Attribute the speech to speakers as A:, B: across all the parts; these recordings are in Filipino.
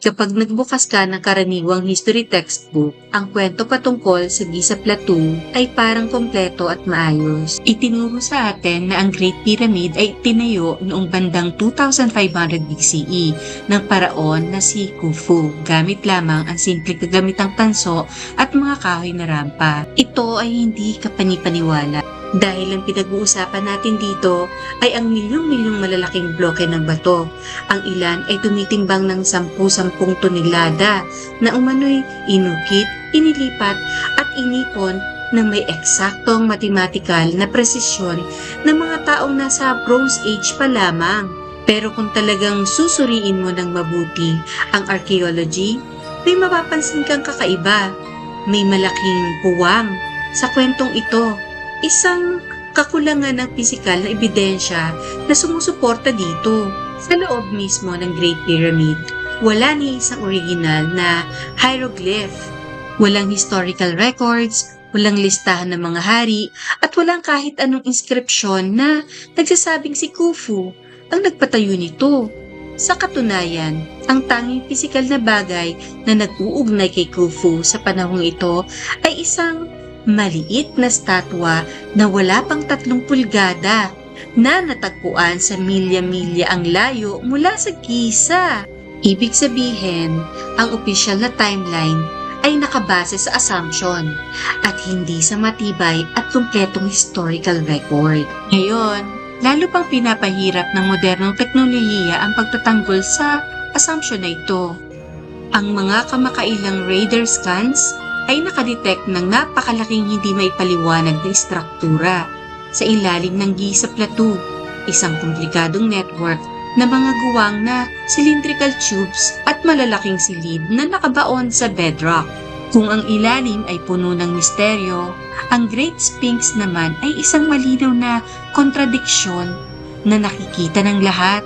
A: Kapag nagbukas ka ng karaniwang history textbook, ang kwento patungkol sa Giza Plateau ay parang kompleto at maayos. Itinuro sa atin na ang Great Pyramid ay tinayo noong bandang 2500 BCE ng paraon na si Khufu, gamit lamang ang simpleng kagamitang tanso at mga kahoy na rampa. Ito ay hindi kapanipaniwala. Dahil ang pinag-uusapan natin dito ay ang milyong-milyong malalaking bloke ng bato. Ang ilan ay tumitimbang ng 10-10 tonelada na umano'y inukit, inilipat at inipon na may eksaktong matematikal na presisyon ng mga taong nasa Bronze Age pa lamang. Pero kung talagang susuriin mo ng mabuti ang archaeology, may mapapansin kang kakaiba. May malaking puwang sa kwentong ito. Isang kakulangan ng pisikal na ebidensya na sumusuporta dito. Sa loob mismo ng Great Pyramid, wala ni isang original na hieroglyph. Walang historical records, walang listahan ng mga hari, at walang kahit anong inskripsyon na nagsasabing si Khufu ang nagpatayo nito. Sa katunayan, ang tanging pisikal na bagay na nag-uugnay kay Khufu sa panahong ito ay isang maliit na statwa na wala pang 3 pulgada na natagpuan sa milya-milya ang layo mula sa Giza. Ibig sabihin, ang opisyal na timeline ay nakabase sa assumption at hindi sa matibay at kumpletong historical record. Ngayon, lalo pang pinapahirap ng modernong teknolohiya ang pagtatanggol sa assumption na ito. Ang mga kamakailang radar scans ay nakadetect ng napakalaking hindi may paliwanag na istruktura sa ilalim ng Giza Plateau, isang komplikadong network na mga guwang na cylindrical tubes at malalaking silid na nakabaon sa bedrock. Kung ang ilalim ay puno ng misteryo, ang Great Sphinx naman ay isang malinaw na kontradiksyon na nakikita ng lahat.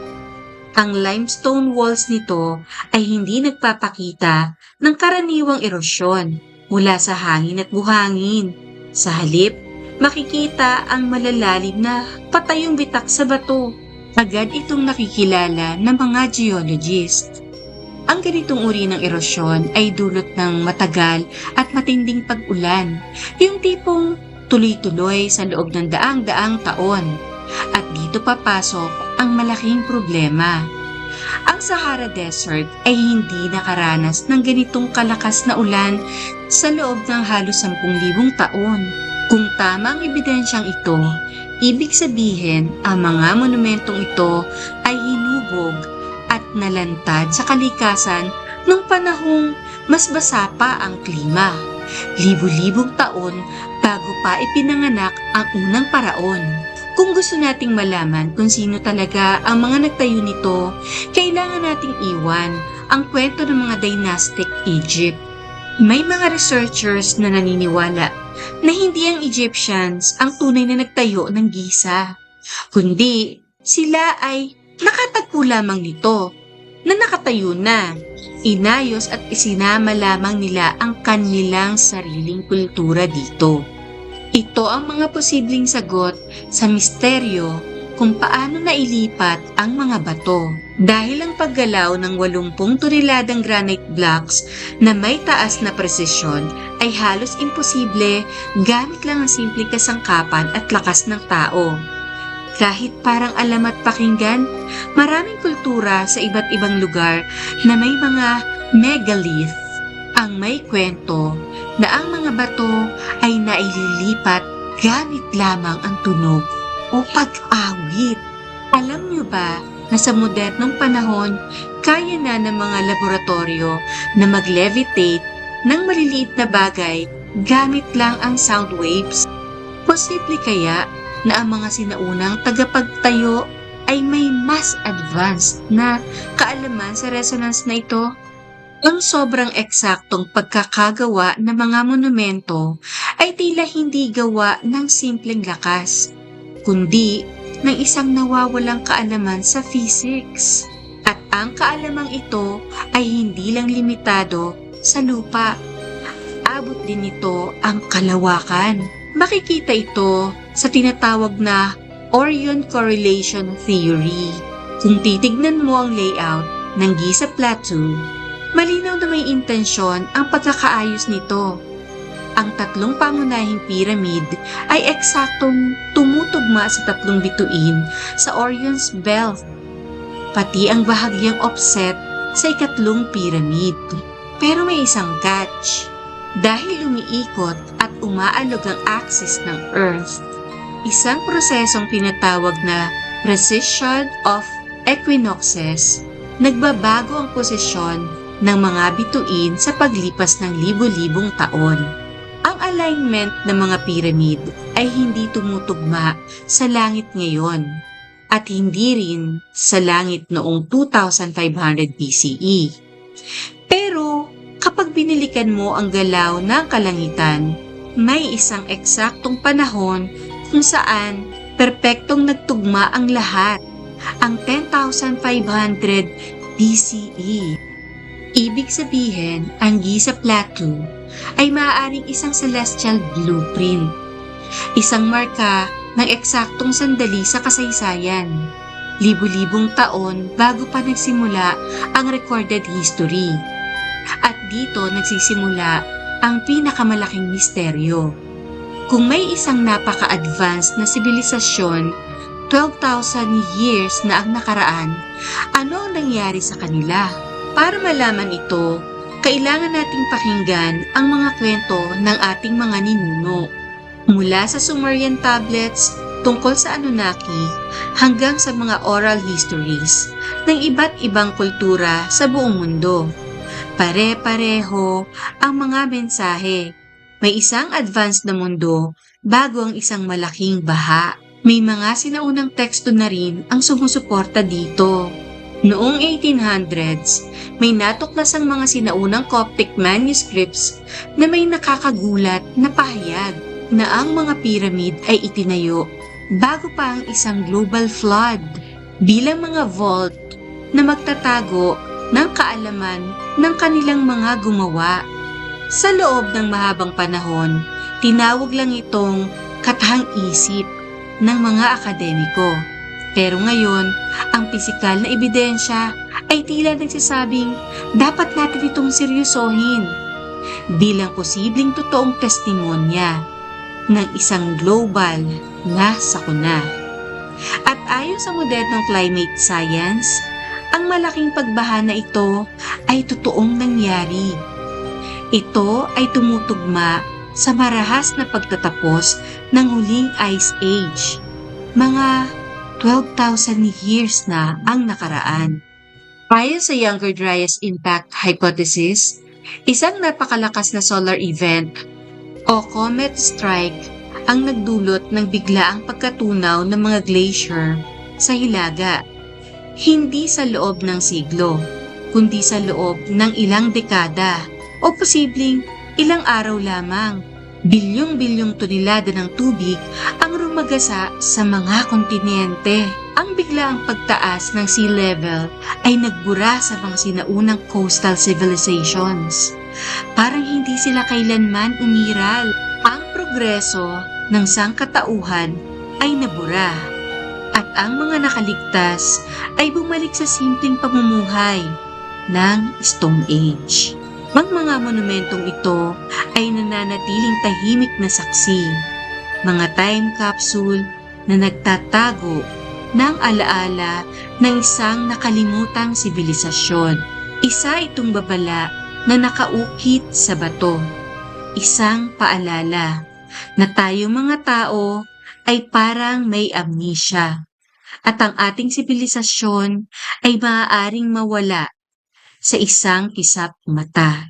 A: Ang limestone walls nito ay hindi nagpapakita ng karaniwang erosyon mula sa hangin at buhangin. Sa halip, makikita ang malalalim na patayong bitak sa bato. Agad itong nakikilala ng mga geologist. Ang ganitong uri ng erosyon ay dulot ng matagal at matinding pag-ulan, yung tipong tuloy-tuloy sa loob ng daang-daang taon. At dito papasok ang malaking problema. Ang Sahara Desert ay hindi nakaranas ng ganitong kalakas na ulan sa loob ng halos 10,000 taon. Kung tama ang ebidensyang ito, ibig sabihin ang mga monumentong ito ay hinubog at nalantad sa kalikasan nung panahong mas basa pa ang klima. Libu-libong taon bago pa ipinanganak ang unang paraon. Kung gusto nating malaman kung sino talaga ang mga nagtayo nito, kailangan nating iwan ang kwento ng mga dynastic Egypt. May mga researchers na naniniwala na hindi ang Egyptians ang tunay na nagtayo ng Giza, kundi sila ay nakatagpo lamang nito na nakatayo na. Inayos at isinama lamang nila ang kanilang sariling kultura dito. Ito ang mga posibleng sagot sa misteryo kung paano nailipat ang mga bato. Dahil ang paggalaw ng 80 toneladang granite blocks na may taas na presisyon ay halos imposible gamit lang ang simpleng kasangkapan at lakas ng tao. Kahit parang alam at pakinggan, maraming kultura sa iba't ibang lugar na may mga megalith ang may kwento na ang mga bato ay naililipat gamit lamang ang tunog o pag-awit. Alam niyo ba na sa modernong panahon, kaya na ng mga laboratorio na mag-levitate ng maliliit na bagay gamit lang ang sound waves? Posible kaya na ang mga sinaunang tagapagtayo ay may mas advanced na kaalaman sa resonance na ito? Ang sobrang eksaktong pagkakagawa ng mga monumento ay tila hindi gawa ng simpleng lakas, kundi ng isang nawawalang kaalaman sa physics. At ang kaalamang ito ay hindi lang limitado sa lupa. Abot din ito ang kalawakan. Makikita ito sa tinatawag na Orion Correlation Theory. Kung titignan mo ang layout ng Giza Plateau, Malinaw na may intensyon ang pagkakaayos nito. Ang tatlong pangunahing pyramid ay eksaktong tumutugma sa tatlong bituin sa Orion's Belt, pati ang bahagyang offset sa ikatlong pyramid. Pero may isang catch. Dahil umiikot at umaalog ang axis ng Earth, isang prosesong tinatawag na precession of equinoxes, nagbabago ang posisyon ng mga bituin sa paglipas ng libo-libong taon. Ang alignment ng mga pyramid ay hindi tumutugma sa langit ngayon at hindi rin sa langit noong 2500 BCE. Pero kapag binilikan mo ang galaw ng kalangitan, may isang eksaktong panahon kung saan perpektong nagtugma ang lahat, ang 10,500 BCE. Ibig sabihin, ang Giza Plateau ay maaaring isang celestial blueprint, isang marka ng eksaktong sandali sa kasaysayan, libu-libong taon bago pa nagsimula ang recorded history. At dito nagsisimula ang pinakamalaking misteryo. Kung may isang napaka-advanced na sibilisasyon, 12,000 years na ang nakaraan, ano ang nangyari sa kanila? Para malaman ito, kailangan nating pakinggan ang mga kwento ng ating mga ninuno. Mula sa Sumerian tablets tungkol sa Anunnaki hanggang sa mga oral histories ng iba't ibang kultura sa buong mundo. Pare-pareho ang mga mensahe. May isang advanced na mundo bago ang isang malaking baha. May mga sinaunang teksto na rin ang sumusuporta dito. Noong 1800s, may natuklasang mga sinaunang Coptic manuscripts na may nakakagulat na pahayag na ang mga pyramid ay itinayo bago pa ang isang global flood bilang mga vault na magtatago ng kaalaman ng kanilang mga gumawa. Sa loob ng mahabang panahon, tinawag lang itong katahang-isip ng mga akademiko. Pero ngayon, ang pisikal na ebidensya ay tila nagsasabing dapat natin itong seryosohin bilang posibleng totoong testimonya ng isang global na sakuna. At ayon sa modernong climate science, ang malaking pagbaha na ito ay totoong nangyari. Ito ay tumutugma sa marahas na pagtatapos ng huling ice age. Mga 12,000 years na ang nakaraan. Ayon sa Younger Dryas Impact Hypothesis, isang napakalakas na solar event o comet strike ang nagdulot ng biglaang pagkatunaw ng mga glacier sa Hilaga. Hindi sa loob ng siglo, kundi sa loob ng ilang dekada o posibleng ilang araw lamang. Bilyong-bilyong tonelada ng tubig ang rumagasa sa mga kontinente. Ang biglaang pagtaas ng sea level ay nagbura sa mga sinaunang coastal civilizations. Parang hindi sila kailanman umiral. Ang progreso ng sangkatauhan ay nabura. At ang mga nakaligtas ay bumalik sa simpleng pamumuhay ng Stone Age. Ang mga monumentong ito ay nananatiling tahimik na saksi, mga time capsule na nagtatago ng alaala ng isang nakalimutang sibilisasyon. Isa itong babala na nakaukit sa bato, isang paalala na tayo mga tao ay parang may amnesia at ang ating sibilisasyon ay maaaring mawala sa isang kisap mata.